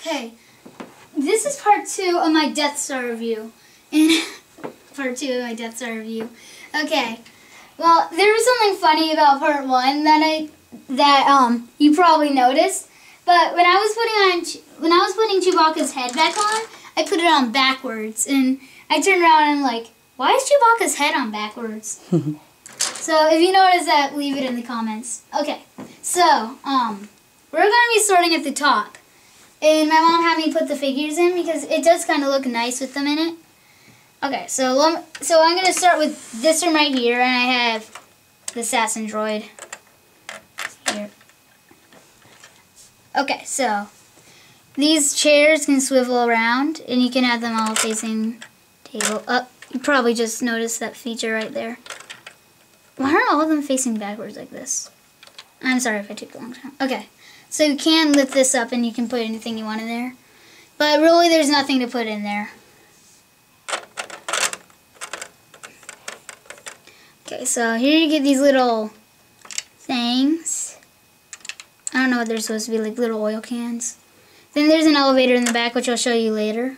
Okay, this is part 2 of my Death Star review. Okay, well, there was something funny about part 1 that you probably noticed. But when I was putting Chewbacca's head back on, I put it on backwards, and I turned around and I'm like, why is Chewbacca's head on backwards? So if you notice that, leave it in the comments. Okay, so we're gonna be starting at the top. And my mom had me put the figures in because it does kind of look nice with them in it. Okay, so I'm going to start with this one right here, and I have the Assassin Droid here. Okay, so these chairs can swivel around, and you can have them all facing table up. You probably just noticed that feature right there. Why aren't all of them facing backwards like this? I'm sorry if I took a long time. Okay. So you can lift this up and you can put anything you want in there. But really there's nothing to put in there. Okay, so here you get these little things. I don't know what they're supposed to be, like little oil cans. Then there's an elevator in the back, which I'll show you later.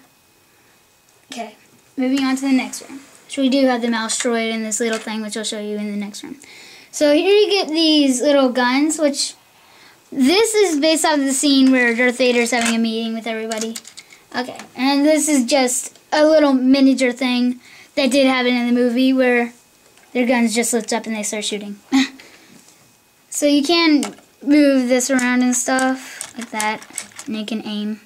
Okay, moving on to the next room. So we do have the mouse droid and this little thing, which I'll show you in the next room. So here you get these little guns, which... this is based off of the scene where Darth Vader's having a meeting with everybody. Okay, and this is just a little miniature thing that did happen in the movie where their guns just lift up and they start shooting. So you can move this around and stuff like that, and you can aim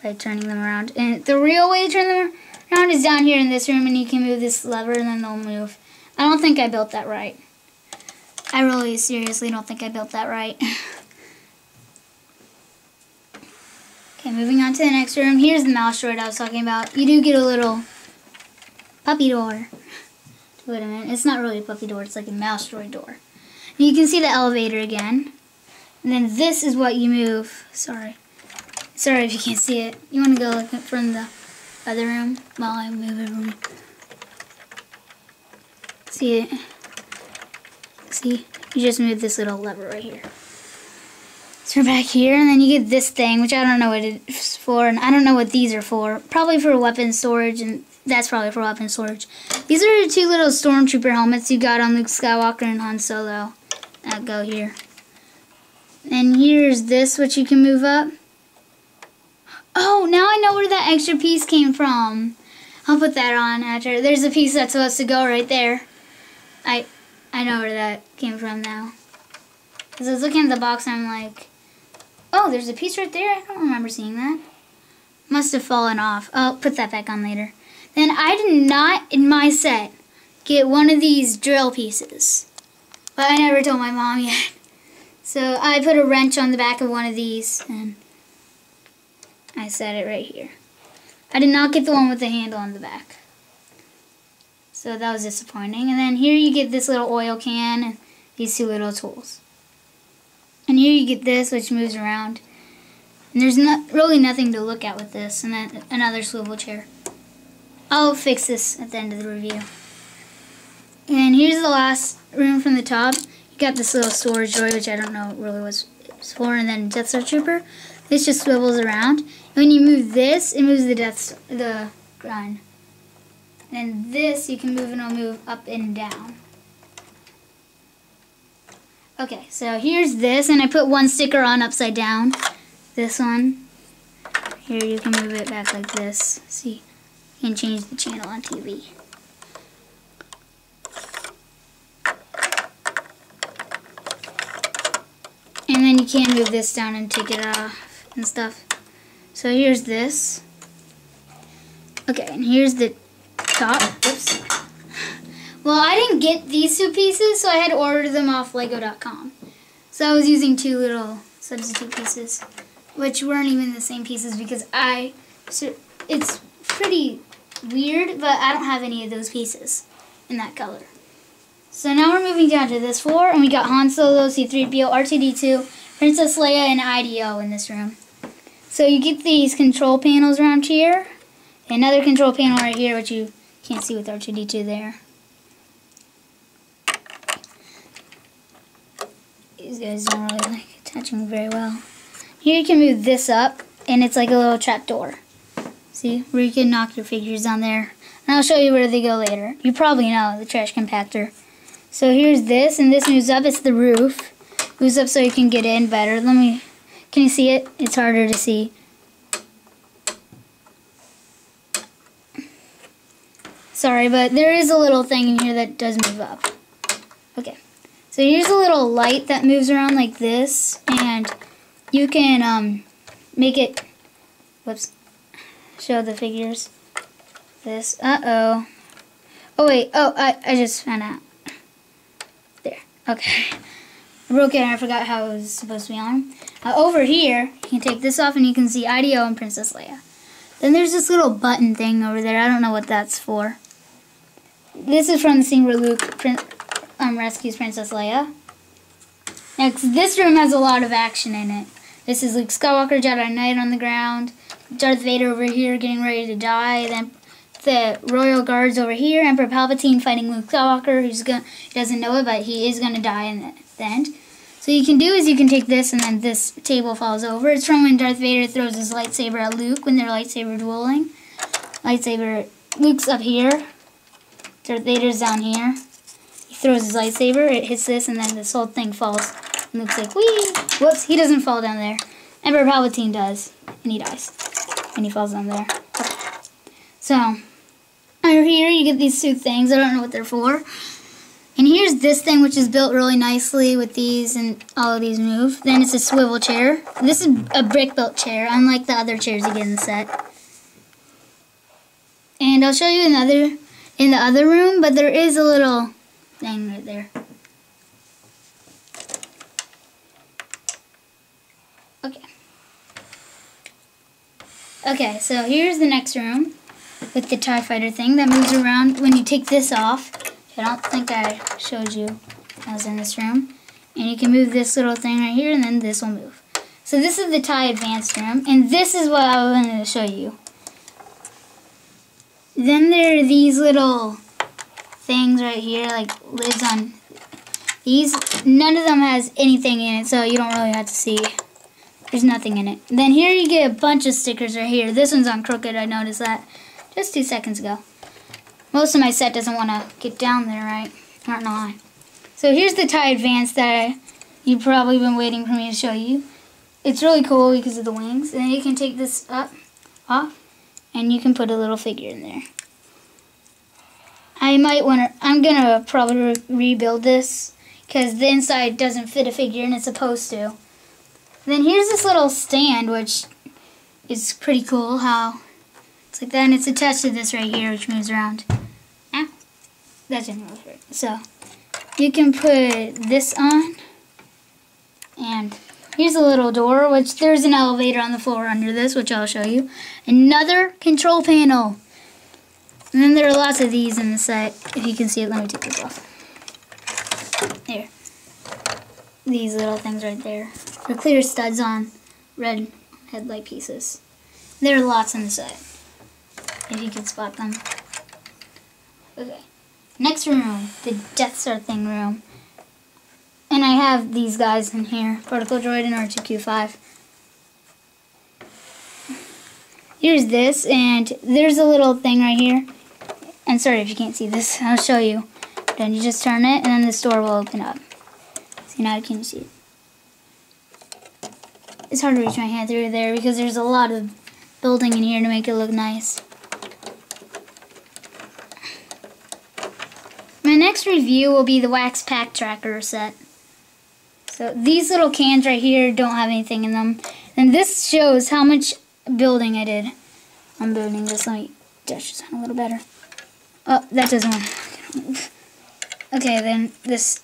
by turning them around. And the real way to turn them around is down here in this room, and you can move this lever and then they'll move. I don't think I built that right. I really seriously don't think I built that right. Okay, moving on to the next room. Here's the mouse droid I was talking about. You do get a little puppy door. Wait a minute. It's not really a puppy door. It's like a mouse droid door. And you can see the elevator again. And then this is what you move. Sorry if you can't see it. You want to go look from the other room while I move everyone. See it? See? You just move this little lever right here. So we're back here, and then you get this thing, which I don't know what it's for, and I don't know what these are for. Probably for weapon storage, and that's probably for weapon storage. These are the 2 little Stormtrooper helmets you got on Luke Skywalker and Han Solo that go here. And here's this, which you can move up. Oh, now I know where that extra piece came from. I'll put that on after. There's a piece that's supposed to go right there. I know where that came from now. Because I was looking at the box and I'm like, oh, there's a piece right there? I don't remember seeing that. Must have fallen off. I'll put that back on later. Then I did not, in my set, get one of these drill pieces. But I never told my mom yet. So I put a wrench on the back of one of these, and I set it right here. I did not get the one with the handle on the back. So that was disappointing. And then here you get this little oil can and these 2 little tools. And here you get this, which moves around. And there's really nothing to look at with this. And then another swivel chair. I'll fix this at the end of the review. And here's the last room from the top. You got this little storage droid, which I don't know really what it's for. And then Death Star Trooper. This just swivels around. And when you move this, it moves the gun. And this you can move, and it'll move up and down. Okay, so here's this, and I put one sticker on upside down. This one. Here you can move it back like this. See, you can change the channel on TV. And then you can move this down and take it off and stuff. So here's this. Okay, and here's the top. Oops. Well, I didn't get these 2 pieces, so I had to order them off Lego.com. So I was using 2 little substitute pieces, which weren't even the same pieces because it's pretty weird, but I don't have any of those pieces in that color. So now we're moving down to this floor, and we got Han Solo, C-3PO, R2-D2, Princess Leia, and IDO in this room. So you get these control panels around here, another control panel right here, which you can't see with R2-D2 there. These guys don't really like attaching very well. Here you can move this up, and it's like a little trap door. See, where you can knock your figures down there. And I'll show you where they go later. You probably know the trash compactor. So here's this, and this moves up. It's the roof. Moves up so you can get in better. Can you see it? It's harder to see. Sorry, but there is a little thing in here that does move up. Okay. So here's a little light that moves around like this, and you can make it, whoops, show the figures. This, oh wait, I just found out. There, okay. I broke it and I forgot how it was supposed to be on. Over here, you can take this off and you can see IDO and Princess Leia. Then there's this little button thing over there. I don't know what that's for. This is from the scene where Luke rescues Princess Leia. Next, this room has a lot of action in it. This is Luke Skywalker, Jedi Knight on the ground, Darth Vader over here getting ready to die, then the Royal Guards over here, Emperor Palpatine fighting Luke Skywalker, he doesn't know it, but he is going to die in the end. So you can do is you can take this and then this table falls over. It's from when Darth Vader throws his lightsaber at Luke when they're lightsaber dueling. Luke's up here. Darth Vader's down here. He throws his lightsaber, it hits this, and then this whole thing falls. And Luke's like, whee! Whoops, he doesn't fall down there. Emperor Palpatine does, and he dies. And he falls down there. Okay. So, over here you get these two things. I don't know what they're for. And here's this thing, which is built really nicely with these, and all of these move. Then it's a swivel chair. This is a brick-built chair, unlike the other chairs you get in the set. And I'll show you another in the other room, but there is a little thing right there. Okay, so here's the next room with the TIE Fighter thing that moves around when you take this off. I don't think I showed you I was in this room. And you can move this little thing right here, and then this will move. So this is the TIE Advanced room, and this is what I wanted to show you. Then there are these little things right here, like lids on these. None of them has anything in it, so you don't really have to see. There's nothing in it. Then here you get a bunch of stickers right here. This one's on crooked, I noticed that just 2 seconds ago. Most of my set doesn't want to get down there, right? I don't know why. So here's the TIE Advanced that you've probably been waiting for me to show you. It's really cool because of the wings. And then you can take this off, and you can put a little figure in there. I'm gonna probably rebuild this because the inside doesn't fit a figure and it's supposed to. Then here's this little stand, which is pretty cool how it's like that, and it's attached to this right here, which moves around. That didn't really hurt. So you can put this on, and here's a little door, which there's an elevator on the floor under this, which I'll show you. Another control panel. And then there are lots of these in the set. If you can see it, let me take this off. There. These little things right there. They're clear studs on red headlight pieces. There are lots in the set, if you can spot them. Okay. Next room, the Death Star thing room. And I have these guys in here. Protocol Droid and R2-Q5. Here's this, and there's a little thing right here. I'm sorry if you can't see this. I'll show you. Then you just turn it, and then this door will open up. See, now you can see it. It's hard to reach my hand through there because there's a lot of building in here to make it look nice. My next review will be the Wax Pack Tracker set. So these little cans right here don't have anything in them. And this shows how much building I did on building this. Let me dash this on a little better. Oh, that doesn't want to move. Okay, then these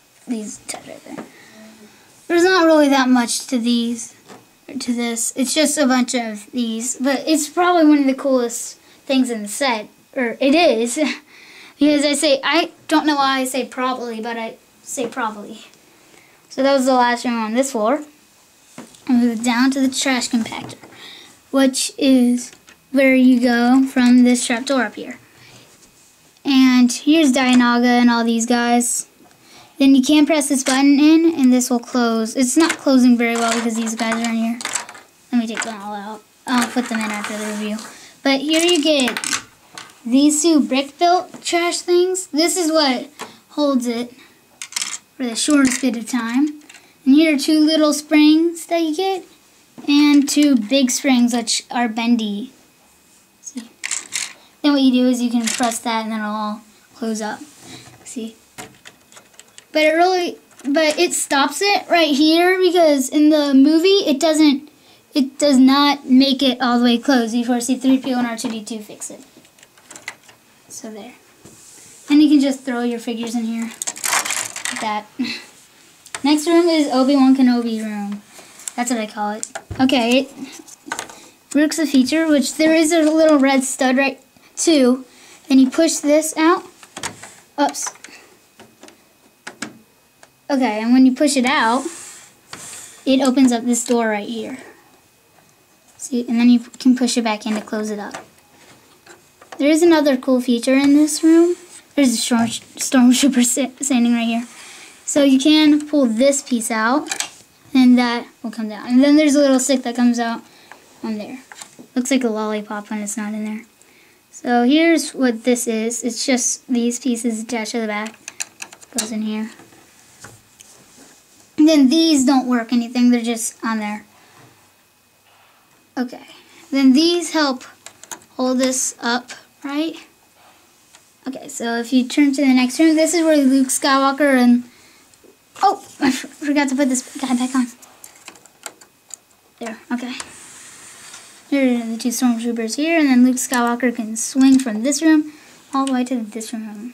tabs right there. There's not really that much to these, or to this. It's just a bunch of these, but it's probably one of the coolest things in the set, or it is, because I don't know why I say probably, but I say probably. So that was the last room on this floor. I moved down to the trash compactor, which is where you go from this trapdoor up here. And here's Dianaga and all these guys. Then you can press this button in, and this will close. It's not closing very well because these guys are in here. Let me take them all out. I'll put them in after the review. But here you get these two brick-built trash things. This is what holds it for the shortest bit of time. And here are two little springs that you get, and two big springs which are bendy. See? Then what you do is you can press that and then it'll all close up. See? But it stops it right here because in the movie it does not make it all the way closed before C-3PO and R2-D2 fix it. So there. And you can just throw your figures in here like that. Next room is Obi-Wan Kenobi room. That's what I call it. Okay, it works a feature, which there is a little red stud right too. Then you push this out. Oops. Okay, and when you push it out, it opens up this door right here. See, and then you can push it back in to close it up. There is another cool feature in this room. There's a stormtrooper standing right here. So you can pull this piece out, and that will come down. And then there's a little stick that comes out on there. Looks like a lollipop when it's not in there. So here's what this is. It's just these pieces attached to the back. Goes in here. And then these don't work anything. They're just on there. Okay. Then these help hold this up, right? Okay, so if you turn to the next room, this is where Luke Skywalker and... Oh, I forgot to put this guy back on. There, okay. Here are the two stormtroopers here, and then Luke Skywalker can swing from this room all the way to this room.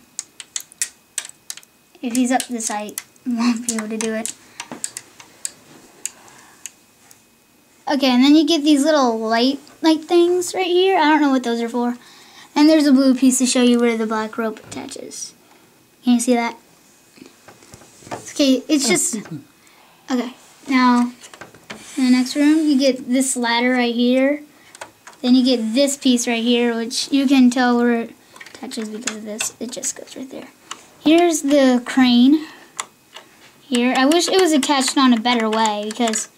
If he's up this height, he won't be able to do it. Okay, and then you get these little light things right here. I don't know what those are for. And there's a blue piece to show you where the black rope attaches. Can you see that? Okay, it's just... Okay, now, in the next room, you get this ladder right here. Then you get this piece right here, which you can tell where it attaches because of this. It just goes right there. Here's the crane. Here, I wish it was attached on a better way because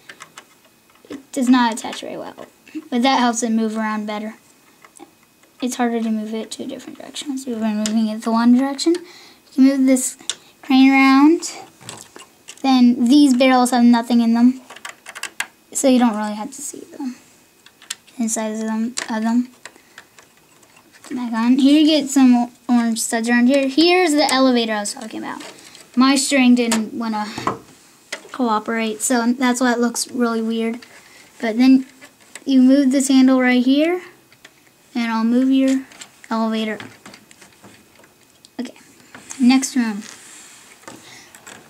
it does not attach very well. But that helps it move around better. It's harder to move it to a different direction. So we're moving it the one direction. You can move this crane around. Then these barrels have nothing in them, so you don't really have to see them inside of them. Put them back on. Here you get some orange studs around here. Here's the elevator I was talking about. My string didn't want to cooperate, so that's why it looks really weird. But then you move this handle right here, and I'll move your elevator. Okay, next room.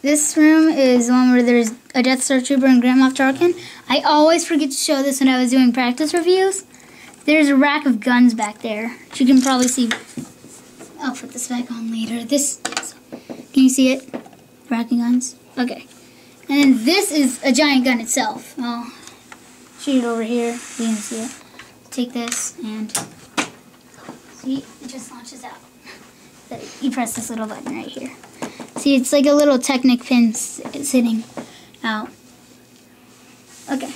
This room is the one where there's a Death Star Trooper and Grand Moff Tarkin. I always forget to show this when I was doing practice reviews. There's a rack of guns back there, which you can probably see. I'll put this back on later. Can you see it? Rack of guns? Okay. And then this is a giant gun itself. I'll shoot it over here. You can see it. Take this and see, it just launches out. You press this little button right here. See, it's like a little Technic pin sitting out. Okay.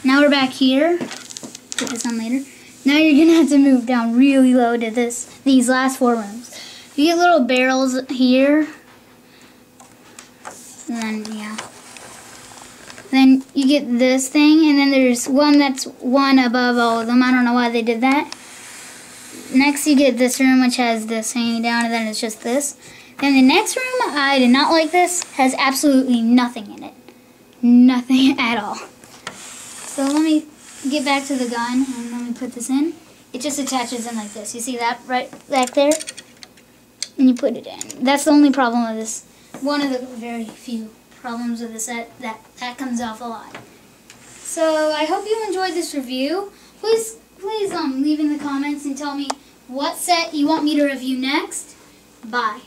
Now we're back here. Put this on later. Now you're going to have to move down really low to these last four rooms. You get little barrels here. And then, yeah. Then you get this thing, and then there's one that's one above all of them. I don't know why they did that. Next you get this room, which has this hanging down, and then it's just this. Then the next room, I did not like this, has absolutely nothing in it. Nothing at all. So let me get back to the gun, and let me put this in. It just attaches in like this. You see that right back there? And you put it in. That's the only problem with this. One of the very few problems with the set that comes off a lot. So I hope you enjoyed this review. Please leave in the comments and tell me what set you want me to review next. Bye.